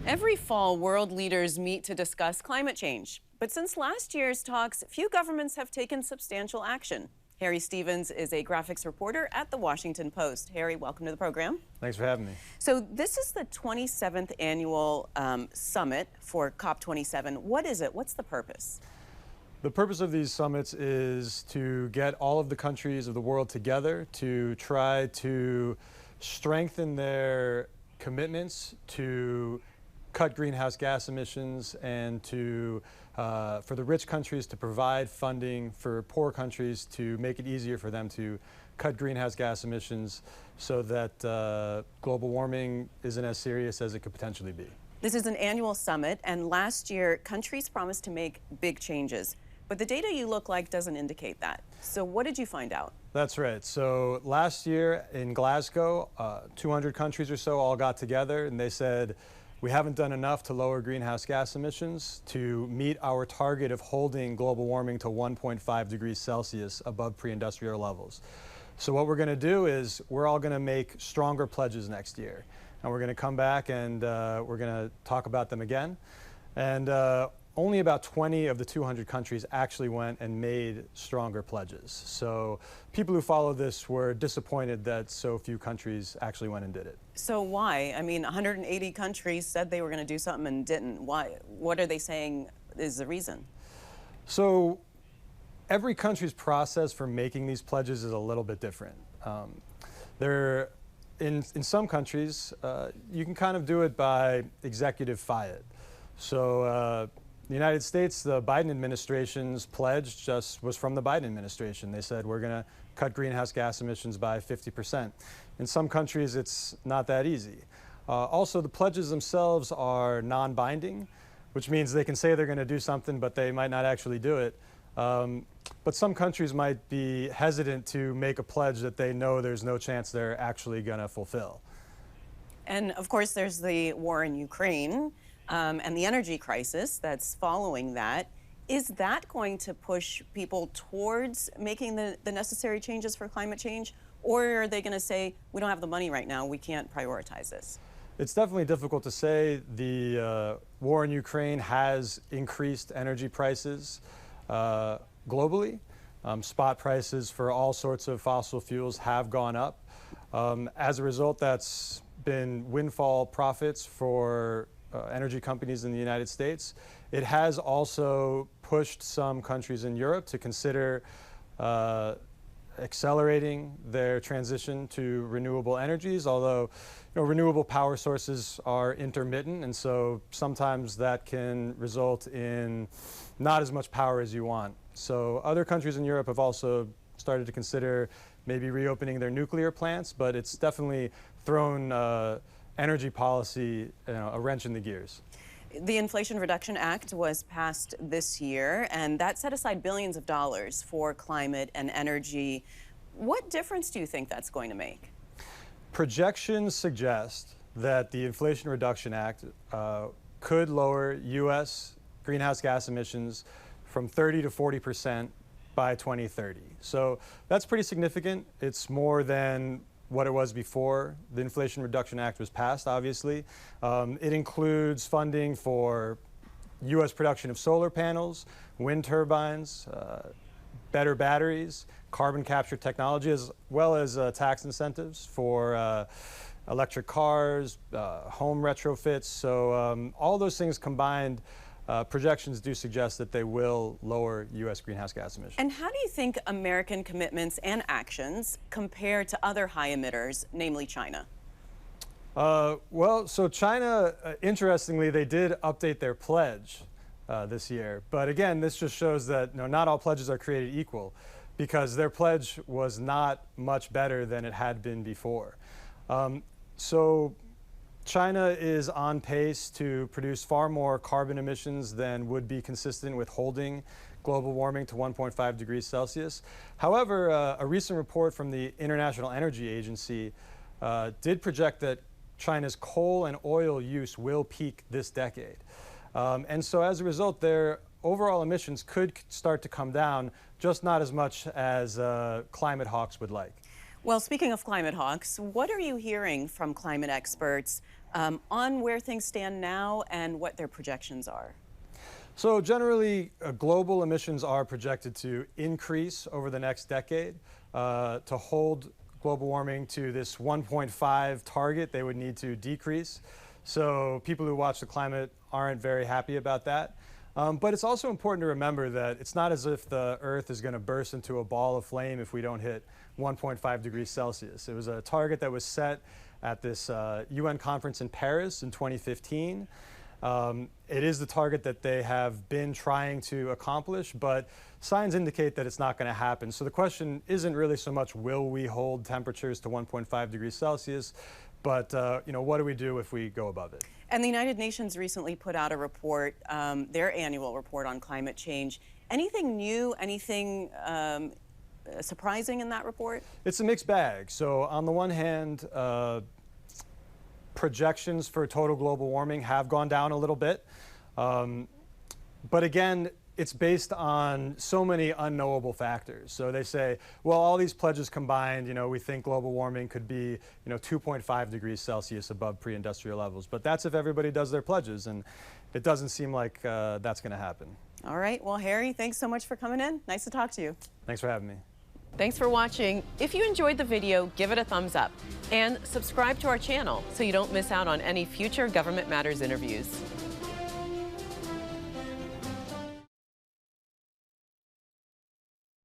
Every fall, world leaders meet to discuss climate change. But since last year's talks, few governments have taken substantial action. Harry Stevens is a graphics reporter at The Washington Post. Harry, welcome to the program. Thanks for having me. So this is the 27th annual summit for COP27. What is it? What's the purpose? The purpose of these summits is to get all of the countries of the world together to try to strengthen their commitments to cut greenhouse gas emissions and to for the rich countries to provide funding for poor countries to make it easier for them to cut greenhouse gas emissions so that global warming isn't as serious as it could potentially be. This is an annual summit, and last year countries promised to make big changes. But the data you look like doesn't indicate that. So what did you find out? That's right. So last year in Glasgow, 200 countries or so all got together and they said, we haven't done enough to lower greenhouse gas emissions to meet our target of holding global warming to 1.5 degrees Celsius above pre-industrial levels. So what we're going to do is we're all going to make stronger pledges next year. And we're going to come back and we're going to talk about them again. And only about 20 of the 200 countries actually went and made stronger pledges. So people who follow this were disappointed that so few countries actually went and did it. So why? I mean, 180 countries said they were going to do something and didn't. Why? What are they saying is the reason? So every country's process for making these pledges is a little bit different. In some countries, you can kind of do it by executive fiat. So the United States, the Biden administration's pledge just was from the Biden administration. They said, we're going to cut greenhouse gas emissions by 50%. In some countries, it's not that easy. Also, the pledges themselves are non-binding, which means they can say they're going to do something, but they might not actually do it. But some countries might be hesitant to make a pledge that they know there's no chance they're actually going to fulfill. And of course, there's the war in Ukraine. And the energy crisis that's following that. Is that going to push people towards making the necessary changes for climate change? Or are they going to say, we don't have the money right now, we can't prioritize this? It's definitely difficult to say. The war in Ukraine has increased energy prices globally. Spot prices for all sorts of fossil fuels have gone up. As a result, that's been windfall profits for energy companies in the United States. It has also pushed some countries in Europe to consider accelerating their transition to renewable energies, although renewable power sources are intermittent, and so sometimes that can result in not as much power as you want. So other countries in Europe have also started to consider maybe reopening their nuclear plants, but it's definitely thrown energy policy, a wrench in the gears. The Inflation Reduction Act was passed this year, and that set aside billions of dollars for climate and energy. What difference do you think that's going to make? Projections suggest that the Inflation Reduction Act could lower U.S. greenhouse gas emissions from 30 to 40% by 2030. So that's pretty significant. It's more than what it was before the Inflation Reduction Act was passed, obviously. It includes funding for U.S. production of solar panels, wind turbines, better batteries, carbon capture technology, as well as tax incentives for electric cars, home retrofits. So all those things combined, projections do suggest that they will lower U.S. greenhouse gas emissions. And how do you think American commitments and actions compare to other high emitters, namely China? Well, so China, interestingly, they did update their pledge this year. But again, this just shows that not all pledges are created equal, because their pledge was not much better than it had been before. So China is on pace to produce far more carbon emissions than would be consistent with holding global warming to 1.5 degrees Celsius. However, a recent report from the International Energy Agency did project that China's coal and oil use will peak this decade. And so as a result, their overall emissions could start to come down, just not as much as climate hawks would like. Well, speaking of climate hawks, what are you hearing from climate experts on where things stand now and what their projections are? So generally, global emissions are projected to increase over the next decade. To hold global warming to this 1.5 target, they would need to decrease. So people who watch the climate aren't very happy about that. But it's also important to remember that it's not as if the Earth is going to burst into a ball of flame if we don't hit 1.5 degrees Celsius. It was a target that was set at this UN conference in Paris in 2015. It is the target that they have been trying to accomplish, but signs indicate that it's not going to happen. So the question isn't really so much will we hold temperatures to 1.5 degrees Celsius, but what do we do if we go above it? And the United Nations recently put out a report, their annual report on climate change. Anything new, anything surprising in that report? It's a mixed bag. So on the one hand, projections for total global warming have gone down a little bit. But again, it's based on so many unknowable factors. So they say, well, all these pledges combined, we think global warming could be, 2.5 degrees Celsius above pre-industrial levels. But that's if everybody does their pledges, and it doesn't seem like that's going to happen. All right. Well, Harry, thanks so much for coming in. Nice to talk to you. Thanks for having me. Thanks for watching. If you enjoyed the video, give it a thumbs up and subscribe to our channel so you don't miss out on any future Government Matters interviews.